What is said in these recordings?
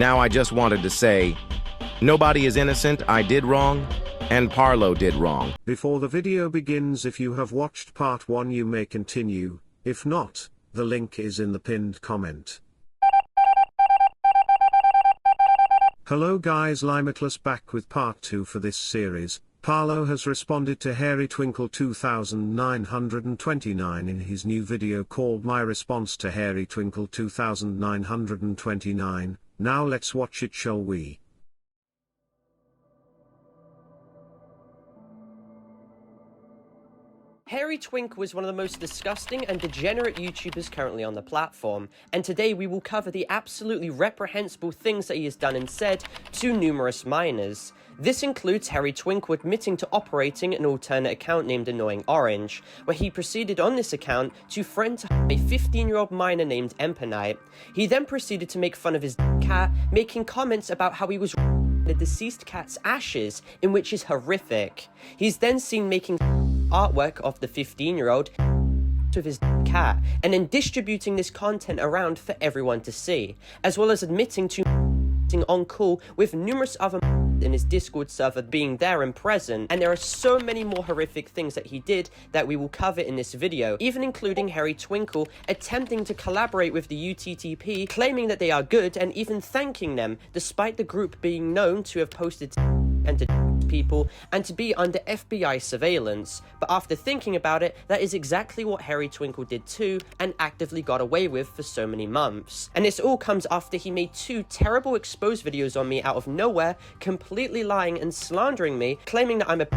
Now I just wanted to say, nobody is innocent, I did wrong, and Parlo did wrong. Before the video begins, if you have watched part 1 you may continue, if not, the link is in the pinned comment. Hello guys, Limitless back with part 2 for this series. Parlo has responded to HairyTwinkle 2929 in his new video called My Response to HairyTwinkle 2929. Now let's watch it, shall we? HairyTwinkle was one of the most disgusting and degenerate YouTubers currently on the platform, and today we will cover the absolutely reprehensible things that he has done and said to numerous minors. This includes HairyTwinkle admitting to operating an alternate account named Annoying Orange, where he proceeded on this account to friend a 15-year-old minor named Empanite. He then proceeded to make fun of his cat, making comments about how he was the deceased cat's ashes, in which is horrific. He's then seen making artwork of the 15-year-old of his cat, and then distributing this content around for everyone to see, as well as admitting to on call with numerous other in his Discord server being there and present. And there are so many more horrific things that he did that we will cover in this video, even including HairyTwinkle attempting to collaborate with the UTTP, claiming that they are good and even thanking them, despite the group being known to have posted and to people and to be under FBI surveillance. But after thinking about it, that is exactly what HairyTwinkle did too, and actively got away with for so many months. And this all comes after he made 2 terrible exposed videos on me out of nowhere, completely lying and slandering me, claiming that I'm a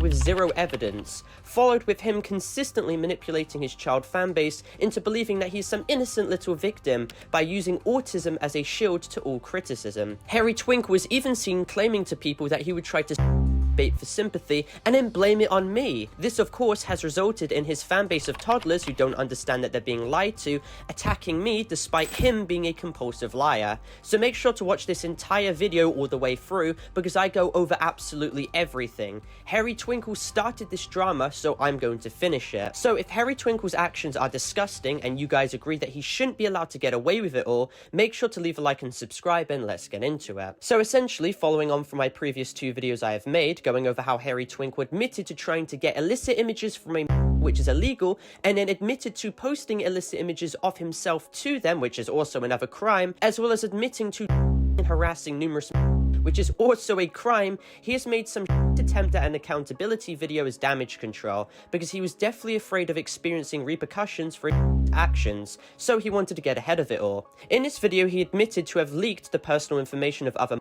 with zero evidence, followed with him consistently manipulating his child fanbase into believing that he's some innocent little victim by using autism as a shield to all criticism. HairyTwinkle was even seen claiming to people that he would try to bait for sympathy and then blame it on me. This of course has resulted in his fanbase of toddlers who don't understand that they're being lied to attacking me, despite him being a compulsive liar. So make sure to watch this entire video all the way through, because I go over absolutely everything. HairyTwinkle started this drama, so I'm going to finish it. So if HairyTwinkle's actions are disgusting and you guys agree that he shouldn't be allowed to get away with it all, make sure to leave a like and subscribe, and let's get into it. So essentially, following on from my previous 2 videos I have made, going over how HairyTwinkle admitted to trying to get illicit images from a which is illegal, and then admitted to posting illicit images of himself to them, which is also another crime, as well as admitting to harassing numerous which is also a crime, he has made some attempt at an accountability video as damage control, because he was definitely afraid of experiencing repercussions for his actions, so he wanted to get ahead of it all. In this video, he admitted to have leaked the personal information of other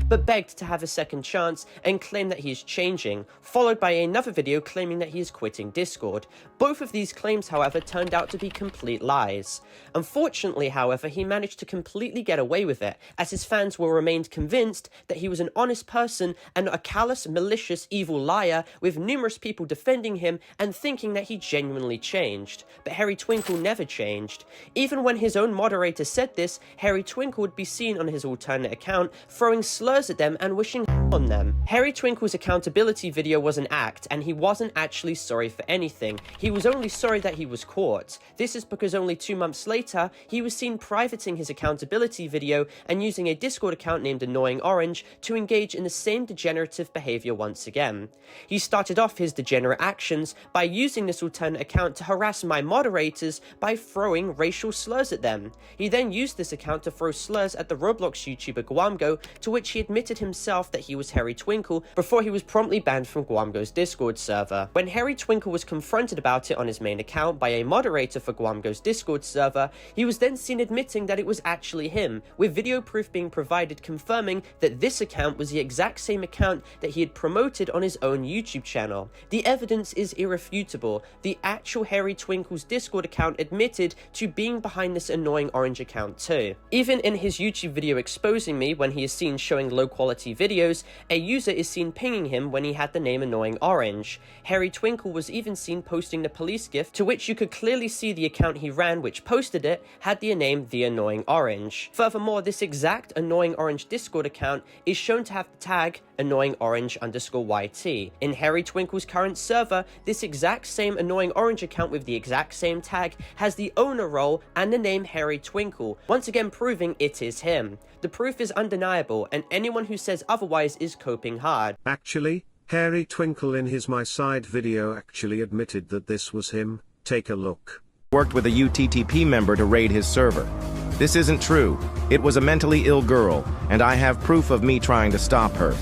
but begged to have a second chance and claimed that he is changing, followed by another video claiming that he is quitting Discord. Both of these claims, however, turned out to be complete lies. Unfortunately, however, he managed to completely get away with it, as his fans will remain convinced that he was an honest person and not a callous, malicious, evil liar, with numerous people defending him and thinking that he genuinely changed. But HairyTwinkle never changed. Even when his own moderator said this, HairyTwinkle would be seen on his alternate account throwing slurs at them and wishing on them. HairyTwinkle's accountability video was an act, and he wasn't actually sorry for anything. He was only sorry that he was caught. This is because only 2 months later, he was seen privating his accountability video and using a Discord account named Annoying Orange to engage in the same degenerative behavior once again. He started off his degenerate actions by using this alternate account to harass my moderators by throwing racial slurs at them. He then used this account to throw slurs at the Roblox YouTuber Guamgo, to which he admitted himself that he was HairyTwinkle before he was promptly banned from Guamgo's Discord server. When HairyTwinkle was confronted about it on his main account by a moderator for Guamgo's Discord server, he was then seen admitting that it was actually him, with video proof being provided confirming that this account was the exact same account that he had promoted on his own YouTube channel. The evidence is irrefutable. The actual HairyTwinkle's Discord account admitted to being behind this Annoying Orange account too. Even in his YouTube video exposing me, when he is seen showing low quality videos, a user is seen pinging him when he had the name Annoying Orange. HairyTwinkle was even seen posting the police gif, to which you could clearly see the account he ran which posted it had the name The Annoying Orange. Furthermore, this exact Annoying Orange Discord account is shown to have the tag AnnoyingOrange_YT. In HairyTwinkle's current server, this exact same Annoying Orange account with the exact same tag has the owner role and the name HairyTwinkle, once again proving it is him. The proof is undeniable, and anyone who says otherwise is coping hard. Actually, HairyTwinkle in his My Side video actually admitted that this was him. Take a look. Worked with a UTTP member to raid his server. This isn't true. It was a mentally ill girl, and I have proof of me trying to stop her.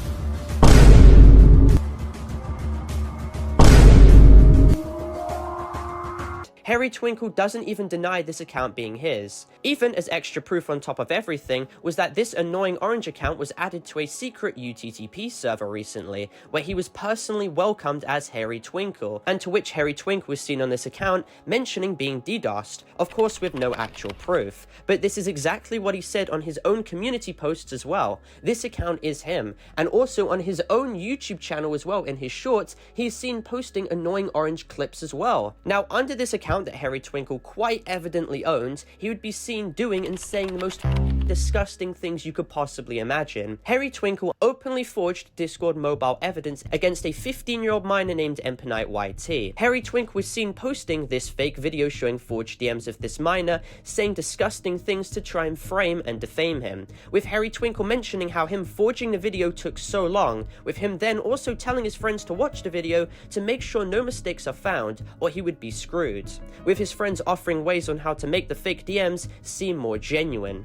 HairyTwinkle doesn't even deny this account being his. Even as extra proof on top of everything was that this annoying orange account was added to a secret UTTP server recently, where he was personally welcomed as HairyTwinkle, and to which HairyTwinkle was seen on this account mentioning being DDoSed, of course with no actual proof. But this is exactly what he said on his own community posts as well. This account is him, and also on his own YouTube channel as well. In his shorts, he's seen posting annoying orange clips as well. Now, under this account that HairyTwinkle quite evidently owns, he would be seen doing and saying the most disgusting things you could possibly imagine. HairyTwinkle openly forged Discord mobile evidence against a 15-year-old minor named Empanite YT. HairyTwinkle was seen posting this fake video showing forged DMs of this minor, saying disgusting things to try and frame and defame him, with HairyTwinkle mentioning how him forging the video took so long, with him then also telling his friends to watch the video to make sure no mistakes are found or he would be screwed, with his friends offering ways on how to make the fake DMs seem more genuine.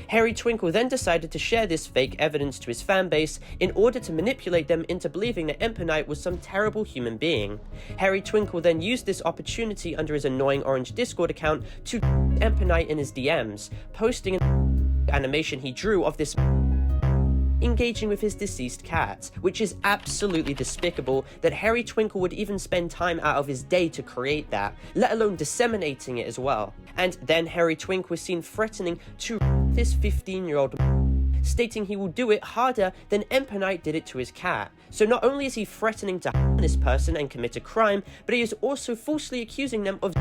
HairyTwinkle then decided to share this fake evidence to his fanbase in order to manipulate them into believing that Empanite was some terrible human being. HairyTwinkle then used this opportunity under his annoying orange Discord account to Empanite in his DMs, posting an animation he drew of this engaging with his deceased cat, which is absolutely despicable that HairyTwinkle would even spend time out of his day to create that, let alone disseminating it as well. And then HairyTwinkle was seen threatening to this 15-year-old, stating he will do it harder than Empanite did it to his cat. So not only is he threatening to this person and commit a crime, but he is also falsely accusing them of.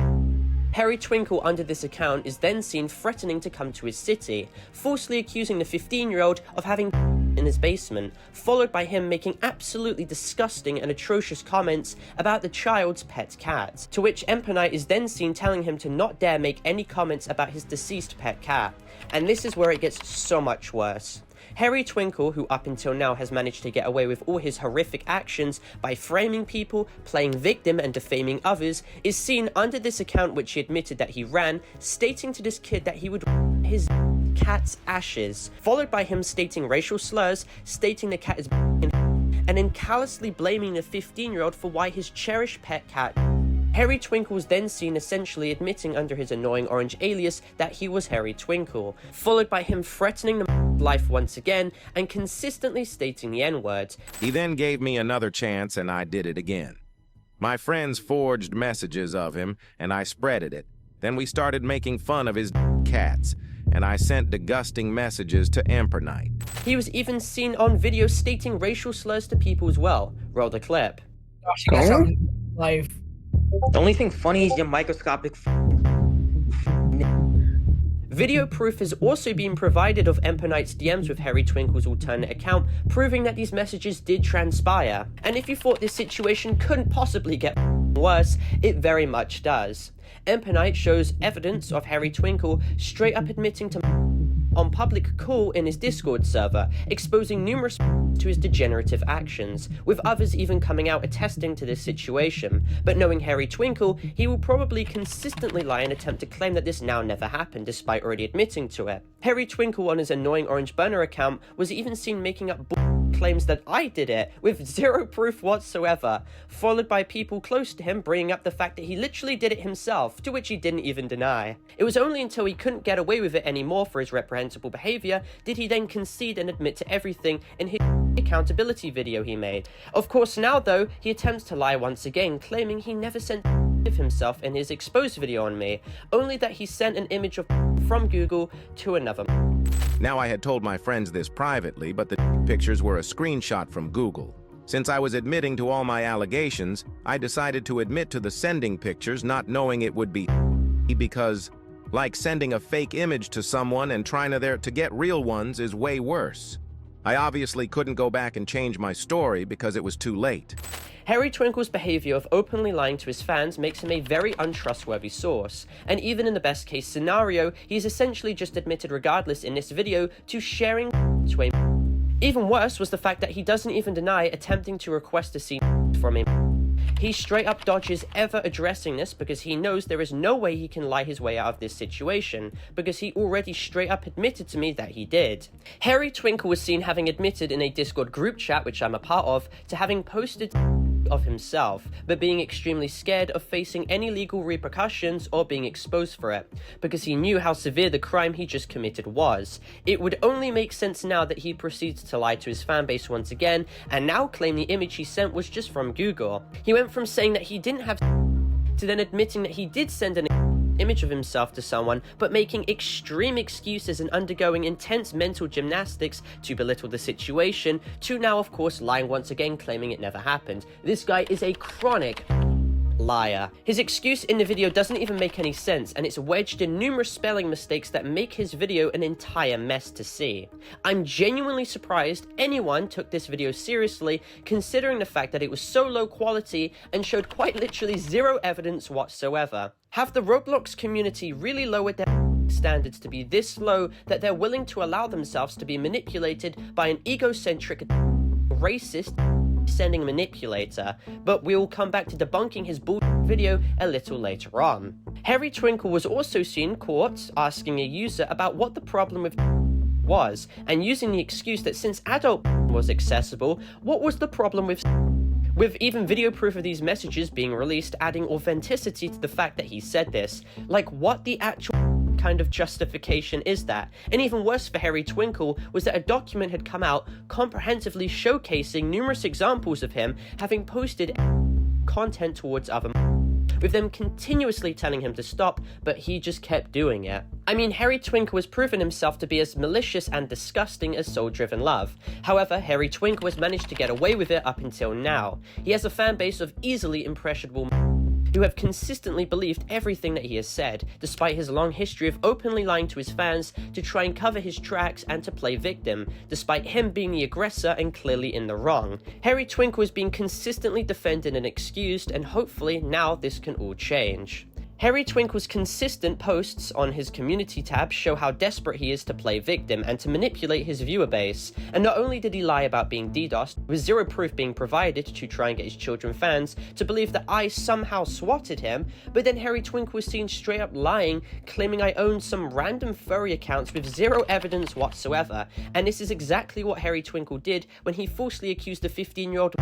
HairyTwinkle under this account is then seen threatening to come to his city, falsely accusing the 15-year-old of having in his basement, followed by him making absolutely disgusting and atrocious comments about the child's pet cat, to which Empanite is then seen telling him to not dare make any comments about his deceased pet cat. And this is where it gets so much worse. HairyTwinkle, who up until now has managed to get away with all his horrific actions by framing people, playing victim and defaming others, is seen under this account which he admitted that he ran, stating to this kid that he would his cat's ashes, followed by him stating racial slurs, stating the cat is and then callously blaming the 15-year-old for why his cherished pet cat. HairyTwinkle was then seen essentially admitting under his annoying orange alias that he was HairyTwinkle, followed by him threatening the life once again and consistently stating the N-word. He then gave me another chance and I did it again. My friends forged messages of him and I spreaded it. Then we started making fun of his cats, and I sent disgusting messages to Empanite. He was even seen on video stating racial slurs to people as well. Roll the clip. Gosh, you guys sound live. The only thing funny is your microscopic. Video proof has also been provided of Empanite's DMs with HairyTwinkle's alternate account, proving that these messages did transpire. And if you thought this situation couldn't possibly get worse, it very much does. Empanite shows evidence of HairyTwinkle straight up admitting to on public call in his Discord server, exposing numerous to his degenerative actions, with others even coming out attesting to this situation. But knowing HairyTwinkle, he will probably consistently lie and attempt to claim that this now never happened, despite already admitting to it. HairyTwinkle on his annoying orange burner account was even seen making up claims that I did it, with zero proof whatsoever, followed by people close to him bringing up the fact that he literally did it himself, to which he didn't even deny. It was only until he couldn't get away with it anymore for his reprehensible behavior did he then concede and admit to everything in his accountability video he made. Of course now though, he attempts to lie once again, claiming he never sent of himself in his exposed video on me, only that he sent an image of from Google to another. Now I had told my friends this privately, but the pictures were a screenshot from Google. Since I was admitting to all my allegations, I decided to admit to the sending pictures not knowing it would be because, like sending a fake image to someone and trying to get real ones is way worse. I obviously couldn't go back and change my story because it was too late. HairyTwinkle's behavior of openly lying to his fans makes him a very untrustworthy source, and even in the best case scenario, he's essentially just admitted regardless in this video to sharing to a. Even worse was the fact that he doesn't even deny attempting to request a scene from a. He straight up dodges ever addressing this because he knows there is no way he can lie his way out of this situation, because he already straight up admitted to me that he did. HairyTwinkle was seen having admitted in a Discord group chat, which I'm a part of, to having posted of himself, but being extremely scared of facing any legal repercussions or being exposed for it, because he knew how severe the crime he just committed was. It would only make sense now that he proceeds to lie to his fanbase once again, and now claim the image he sent was just from Google. He went from saying that he didn't have to then admitting that he did send an image of himself to someone, but making extreme excuses and undergoing intense mental gymnastics to belittle the situation, to now of course lying once again, claiming it never happened. This guy is a chronic liar. His excuse in the video doesn't even make any sense, and it's wedged in numerous spelling mistakes that make his video an entire mess to see. I'm genuinely surprised anyone took this video seriously, considering the fact that it was so low quality and showed quite literally zero evidence whatsoever. Have the Roblox community really lowered their standards to be this low that they're willing to allow themselves to be manipulated by an egocentric, racist, sending manipulator? But we'll come back to debunking his bull video a little later on. HairyTwinkle was also seen caught asking a user about what the problem with was, and using the excuse that since adult was accessible, what was the problem with even video proof of these messages being released, adding authenticity to the fact that he said this. Like, what the actual kind of justification is that? And even worse for HairyTwinkle was that a document had come out comprehensively showcasing numerous examples of him having posted content towards other, with them continuously telling him to stop, but he just kept doing it. I mean, HairyTwinkle has proven himself to be as malicious and disgusting as Soul Driven Love. However, HairyTwinkle has managed to get away with it up until now. He has a fan base of easily impressionable who have consistently believed everything that he has said, despite his long history of openly lying to his fans to try and cover his tracks and to play victim, despite him being the aggressor and clearly in the wrong. HairyTwinkle is being consistently defended and excused, and hopefully now this can all change. HairyTwinkle's consistent posts on his community tab show how desperate he is to play victim and to manipulate his viewer base. And not only did he lie about being DDoSed, with zero proof being provided to try and get his children fans to believe that I somehow swatted him, but then HairyTwinkle was seen straight up lying, claiming I owned some random furry accounts with zero evidence whatsoever. And this is exactly what HairyTwinkle did when he falsely accused a 15-year-old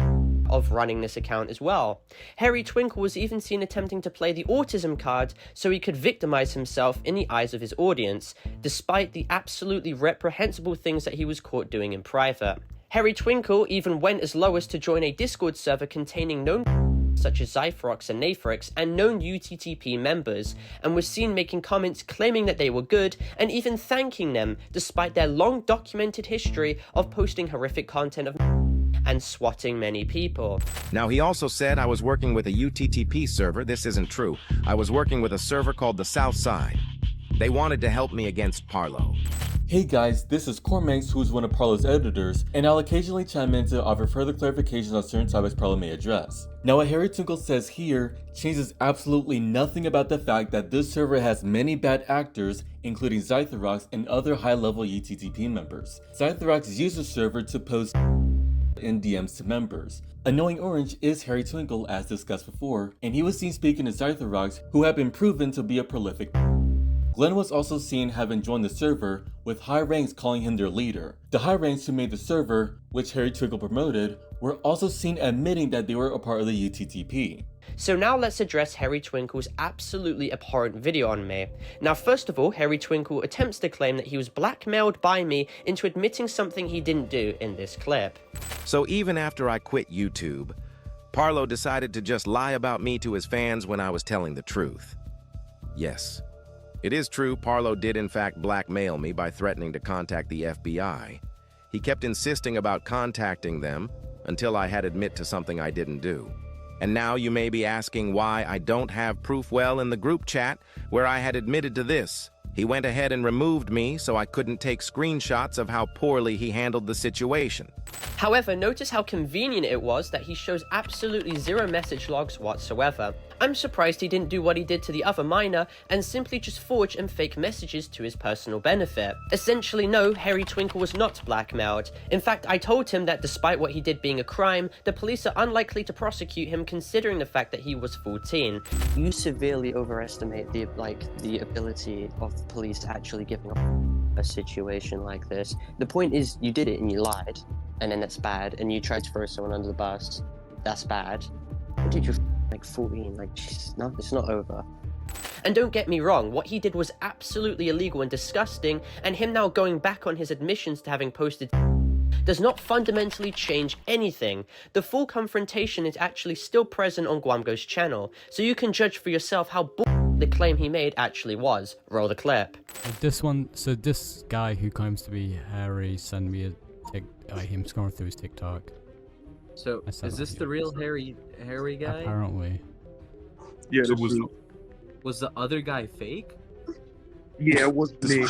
of running this account as well. HairyTwinkle was even seen attempting to play the autism card so he could victimize himself in the eyes of his audience, despite the absolutely reprehensible things that he was caught doing in private. HairyTwinkle even went as low as to join a Discord server containing known such as Zyphrox and Nathrix and known UTTP members, and was seen making comments claiming that they were good and even thanking them, despite their long documented history of posting horrific content of and swatting many people. Now, he also said I was working with a UTTP server. This isn't true. I was working with a server called the South Side. They wanted to help me against Parlo. Hey guys, this is Cormax, who is one of Parlo's editors, and I'll occasionally chime in to offer further clarifications on certain topics Parlo may address. Now, what HairyTwinkle says here changes absolutely nothing about the fact that this server has many bad actors, including Zythrox and other high-level UTTP members. Zythrox used the server to post in DMs to members. Annoying Orange is HairyTwinkle, as discussed before, and he was seen speaking to Zythrox, who have been proven to be a prolific. Glenn was also seen having joined the server, with high ranks calling him their leader. The high ranks who made the server, which HairyTwinkle promoted, were also seen admitting that they were a part of the UTTP. So now let's address HairyTwinkle's absolutely abhorrent video on me. Now, first of all, HairyTwinkle attempts to claim that he was blackmailed by me into admitting something he didn't do in this clip. So even after I quit YouTube, Parlo decided to just lie about me to his fans when I was telling the truth. Yes, it is true Parlo did in fact blackmail me by threatening to contact the FBI. He kept insisting about contacting them until I had admit to something I didn't do. And now you may be asking why I don't have proof. Well, in the group chat where I had admitted to this, he went ahead and removed me so I couldn't take screenshots of how poorly he handled the situation. However, notice how convenient it was that he shows absolutely zero message logs whatsoever. I'm surprised he didn't do what he did to the other minor and simply just forge and fake messages to his personal benefit. Essentially, no, HairyTwinkle was not blackmailed. In fact, I told him that despite what he did being a crime, the police are unlikely to prosecute him considering the fact that he was 14. You severely overestimate the ability of the police to actually give a situation like this. The point is, you did it and you lied. And then that's bad, and you tried to throw someone under the bus. That's bad. But dude, you're like 14, like, jeez, no, it's not over. And don't get me wrong, what he did was absolutely illegal and disgusting, and him now going back on his admissions to having posted does not fundamentally change anything. The full confrontation is actually still present on Guamgo's channel, so you can judge for yourself how the claim he made actually was. Roll the clip. This guy who claims to be Harry sent me him scrolling through his TikTok. So, is this the real Harry guy? Apparently. Yeah, so was the other guy fake? Yeah, it was me.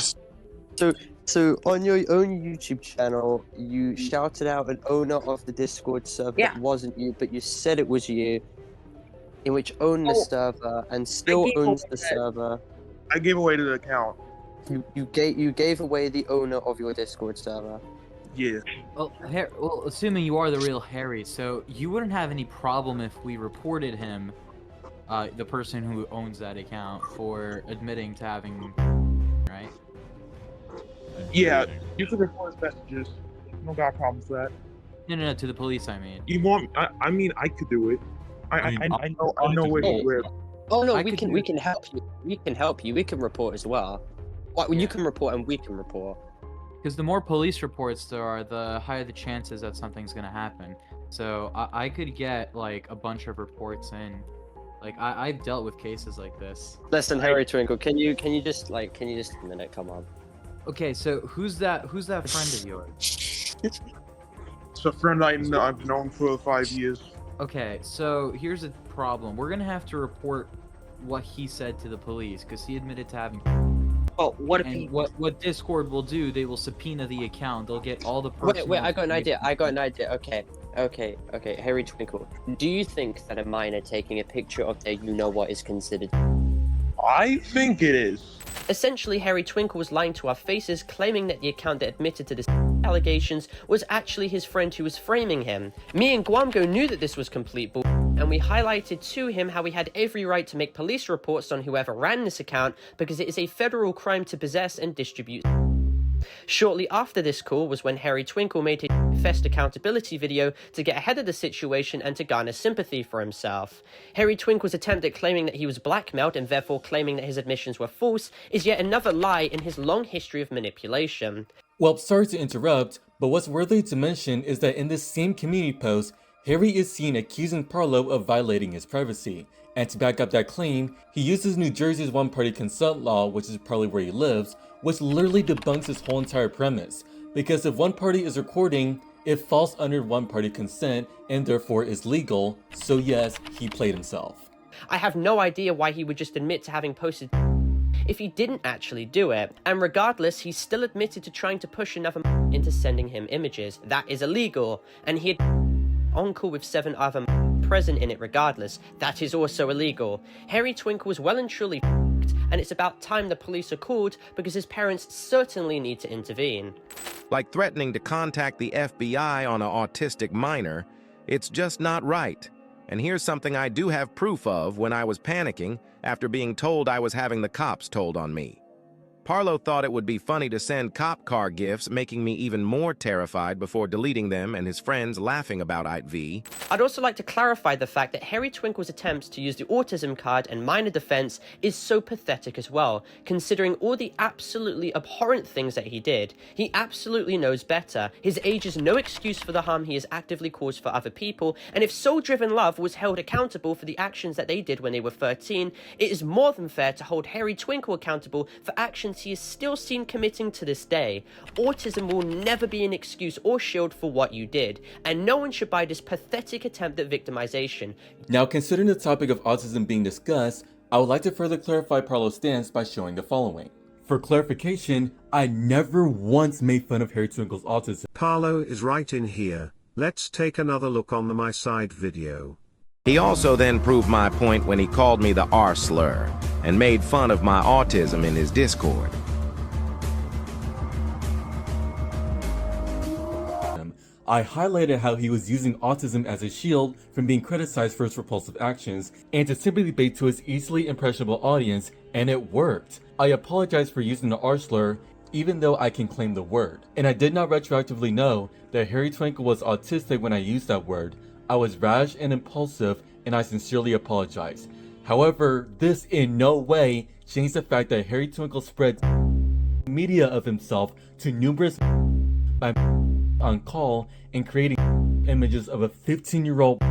So on your own YouTube channel, you shouted out an owner of the Discord server that wasn't you, but you said it was you, in which owned the server and still owns the server. I gave away the account. You gave away the owner of your Discord server. Yeah. Well, assuming you are the real Harry, so you wouldn't have any problem if we reported him, the person who owns that account, for admitting to having, right? Yeah, you can report his messages. No got problems with that. No, to the police, I mean. You want? I mean, I could do it. I know where he lives. Oh no, we can help you. We can help you. We can report as well. You can report and we can report. Because the more police reports there are, the higher the chances that something's gonna happen. So I could get like a bunch of reports in. Like I've dealt with cases like this. Listen, HairyTwinkle, can you just a minute? Come on. Okay, so who's that friend of yours? It's a friend I've known for 5 years. Okay, so here's a problem. We're gonna have to report what he said to the police because he admitted to having. Well, what if what Discord will do? They will subpoena the account. They'll get all the personal. Wait, I got an idea. Okay, HairyTwinkle. Do you think that a minor taking a picture of their you-know-what is considered? I think it is. Essentially, HairyTwinkle was lying to our faces, claiming that the account that admitted to the allegations was actually his friend who was framing him. Me and Guamgo knew that this was complete bull, and we highlighted to him how he had every right to make police reports on whoever ran this account because it is a federal crime to possess and distribute. Shortly after this call was when HairyTwinkle made his Fest accountability video to get ahead of the situation and to garner sympathy for himself. HairyTwinkle's attempt at claiming that he was blackmailed and therefore claiming that his admissions were false is yet another lie in his long history of manipulation. Well, sorry to interrupt, but what's worthy to mention is that in this same community post, Harry is seen accusing Parlo of violating his privacy. And to back up that claim, he uses New Jersey's one-party consent law, which is probably where he lives, which literally debunks his whole entire premise. Because if one party is recording, it falls under one-party consent and therefore is legal, so yes, he played himself. I have no idea why he would just admit to having posted if he didn't actually do it, and regardless, he still admitted to trying to push another into sending him images. That is illegal, and he had on call with 7 other present in it regardless. That is also illegal. HairyTwinkle was well and truly and it's about time the police are called because his parents certainly need to intervene. Like threatening to contact the FBI on an autistic minor, it's just not right. And here's something I do have proof of when I was panicking after being told I was having the cops told on me. Parlo thought it would be funny to send cop car gifs, making me even more terrified before deleting them and his friends laughing about IV. I'd also like to clarify the fact that HairyTwinkle's attempts to use the autism card and minor defense is so pathetic as well, considering all the absolutely abhorrent things that he did. He absolutely knows better. His age is no excuse for the harm he has actively caused for other people, and if soul-driven love was held accountable for the actions that they did when they were 13, it is more than fair to hold HairyTwinkle accountable for actions he is still seen committing to this day. Autism will never be an excuse or shield for what you did, and no one should buy this pathetic attempt at victimization. Now, considering the topic of autism being discussed, I would like to further clarify Parlo's stance by showing the following. For clarification, I never once made fun of HairyTwinkle's autism. Parlo is right in here. Let's take another look on the My Side video. He also then proved my point when he called me the R slur and made fun of my autism in his Discord. I highlighted how he was using autism as a shield from being criticized for his repulsive actions and to simply bait to his easily impressionable audience, and it worked. I apologize for using the R slur, even though I can claim the word. And I did not retroactively know that HairyTwinkle was autistic when I used that word. I was rash and impulsive, and I sincerely apologize. However, this in no way changed the fact that HairyTwinkle spread media of himself to numerous by on call and creating images of a 15-year-old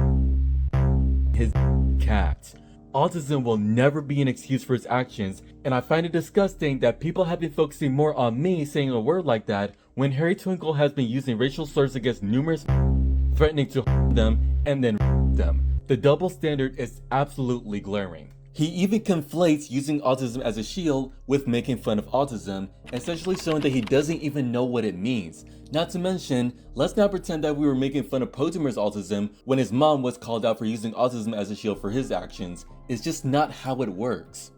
his cat. Autism will never be an excuse for his actions, and I find it disgusting that people have been focusing more on me saying a word like that when HairyTwinkle has been using racial slurs against numerous threatening to them and then them. The double standard is absolutely glaring. He even conflates using autism as a shield with making fun of autism, essentially showing that he doesn't even know what it means. Not to mention, let's not pretend that we were making fun of Potimer's autism when his mom was called out for using autism as a shield for his actions. It's just not how it works.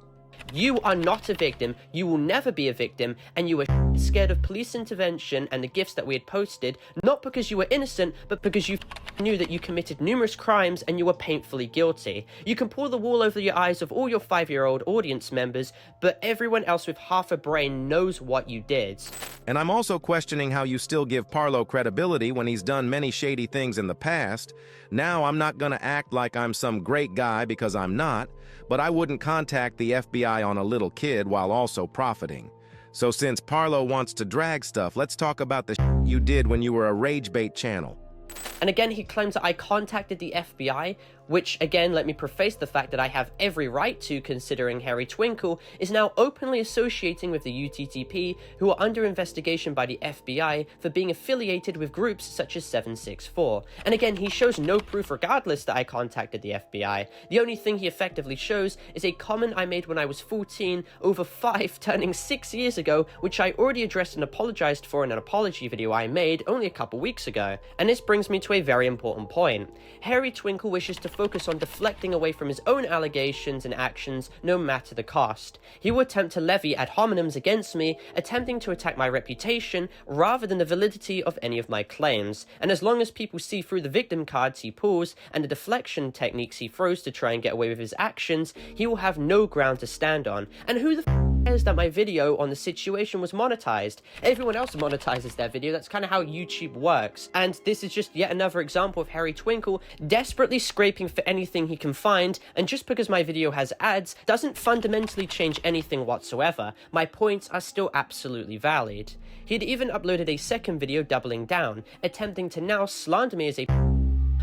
You are not a victim, you will never be a victim, and you were scared of police intervention and the gifts that we had posted, not because you were innocent, but because you knew that you committed numerous crimes and you were painfully guilty. You can pull the wool over your eyes of all your 5-year-old audience members, but everyone else with half a brain knows what you did. And I'm also questioning how you still give Parlo credibility when he's done many shady things in the past. Now I'm not gonna act like I'm some great guy because I'm not, but I wouldn't contact the FBI on a little kid while also profiting. So since Parlo wants to drag stuff, let's talk about the you did when you were a rage bait channel. And again, he claims that I contacted the FBI, which, again, let me preface the fact that I have every right to, considering HairyTwinkle is now openly associating with the UTTP, who are under investigation by the FBI for being affiliated with groups such as 764. And again, he shows no proof regardless that I contacted the FBI. The only thing he effectively shows is a comment I made when I was 14, over 5, turning 6 years ago, which I already addressed and apologized for in an apology video I made only a couple weeks ago. And this brings me to a very important point. HairyTwinkle wishes to focus on deflecting away from his own allegations and actions, no matter the cost. He will attempt to levy ad hominems against me, attempting to attack my reputation rather than the validity of any of my claims. And as long as people see through the victim cards he pulls and the deflection techniques he throws to try and get away with his actions, he will have no ground to stand on. And who the cares that my video on the situation was monetized? Everyone else monetizes their video. That's kind of how YouTube works. And this is just yet another example of HairyTwinkle desperately scraping for anything he can find, and just because my video has ads doesn't fundamentally change anything whatsoever. My points are still absolutely valid. He'd even uploaded a second video doubling down, attempting to now slander me as a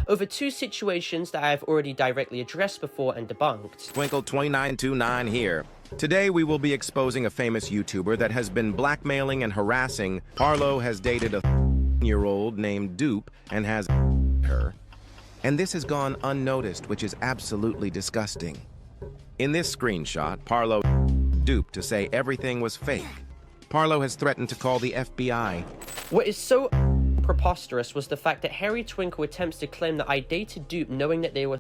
over 2 situations that I have already directly addressed before and debunked. Twinkle2929 here. Today we will be exposing a famous YouTuber that has been blackmailing and harassing. Parlo has dated a year-old named Dupe and has her. And this has gone unnoticed, which is absolutely disgusting. In this screenshot, Parlo Dupe to say everything was fake. Parlo has threatened to call the FBI. What is so preposterous was the fact that HairyTwinkle attempts to claim that I dated Dupe knowing that they were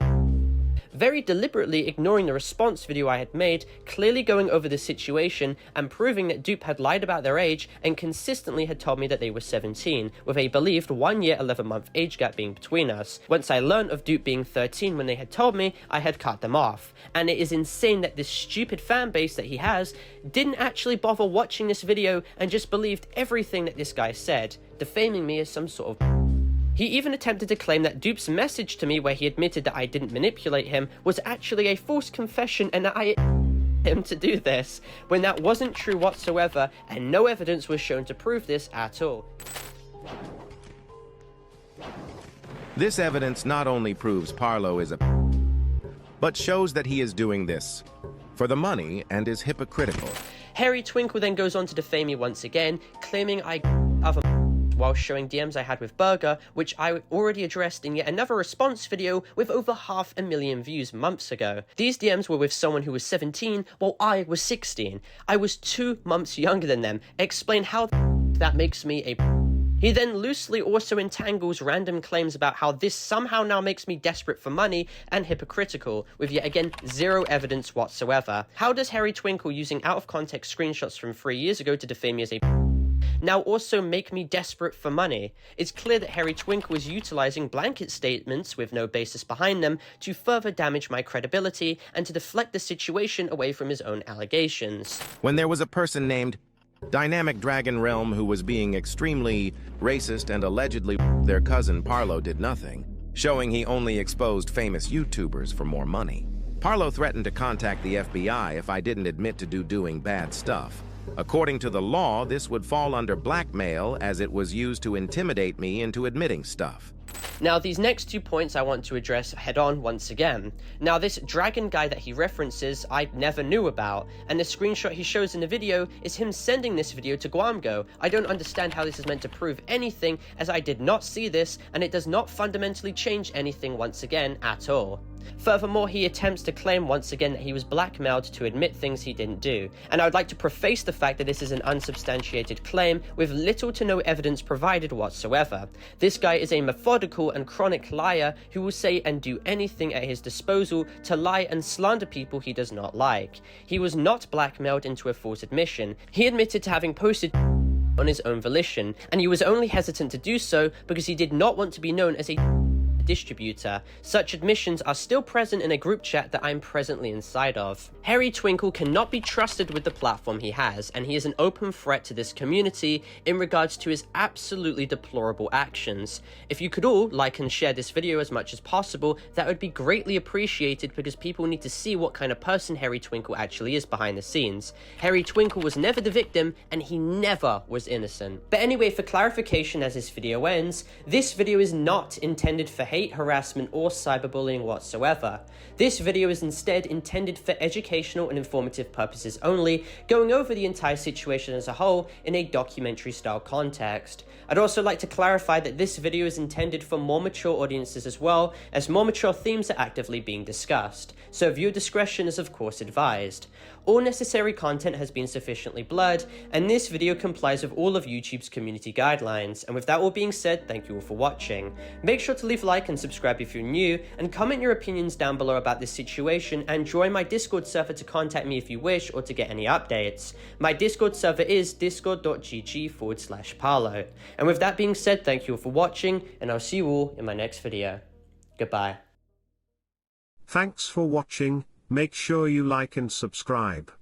very deliberately ignoring the response video I had made, clearly going over the situation and proving that Dupe had lied about their age and consistently had told me that they were 17, with a believed 1 year 11-month age gap being between us. Once I learned of Dupe being 13 when they had told me, I had cut them off. And it is insane that this stupid fan base that he has didn't actually bother watching this video and just believed everything that this guy said, defaming me as some sort of He even attempted to claim that Dupe's message to me where he admitted that I didn't manipulate him was actually a false confession and that I him to do this, when that wasn't true whatsoever and no evidence was shown to prove this at all. This evidence not only proves Parlo is a but shows that he is doing this for the money and is hypocritical. HairyTwinkle then goes on to defame me once again, claiming I other while showing DMs I had with Burger, which I already addressed in yet another response video with over 500,000 views months ago. These DMs were with someone who was 17 while I was 16. I was 2 months younger than them. Explain how that makes me a He then loosely also entangles random claims about how this somehow now makes me desperate for money and hypocritical, with yet again zero evidence whatsoever. How does HairyTwinkle using out-of-context screenshots from 3 years ago to defame me as a now also make me desperate for money? It's clear that HairyTwinkle is utilizing blanket statements with no basis behind them to further damage my credibility and to deflect the situation away from his own allegations. When there was a person named Dynamic Dragon Realm who was being extremely racist and allegedly their cousin Parlo did nothing, showing he only exposed famous YouTubers for more money. Parlo threatened to contact the FBI if I didn't admit to doing bad stuff. According to the law, this would fall under blackmail as it was used to intimidate me into admitting stuff. Now, these next 2 points I want to address head-on once again. Now, this dragon guy that he references, I never knew about, and the screenshot he shows in the video is him sending this video to Guamgo. I don't understand how this is meant to prove anything, as I did not see this, and it does not fundamentally change anything once again at all. Furthermore, he attempts to claim once again that he was blackmailed to admit things he didn't do, and I would like to preface the fact that this is an unsubstantiated claim with little to no evidence provided whatsoever. This guy is a methodical and chronic liar who will say and do anything at his disposal to lie and slander people he does not like. He was not blackmailed into a false admission. He admitted to having posted on his own volition, and he was only hesitant to do so because he did not want to be known as a distributor. Such admissions are still present in a group chat that I'm presently inside of. HairyTwinkle cannot be trusted with the platform he has, and he is an open threat to this community in regards to his absolutely deplorable actions. If you could all like and share this video as much as possible, that would be greatly appreciated because people need to see what kind of person HairyTwinkle actually is behind the scenes. HairyTwinkle was never the victim, and he never was innocent. But anyway, for clarification as this video ends, this video is not intended for hate, harassment, or cyberbullying whatsoever. This video is instead intended for educational and informative purposes only, going over the entire situation as a whole in a documentary style context. I'd also like to clarify that this video is intended for more mature audiences as well, as more mature themes are actively being discussed, so viewer discretion is of course advised. All necessary content has been sufficiently blurred, and this video complies with all of YouTube's community guidelines. And with that all being said, thank you all for watching. Make sure to leave a like and subscribe if you're new, and comment your opinions down below about this situation, and join my Discord server to contact me if you wish or to get any updates. My Discord server is discord.gg/Parlo. And with that being said, thank you all for watching, and I'll see you all in my next video. Goodbye. Thanks for watching. Make sure you like and subscribe.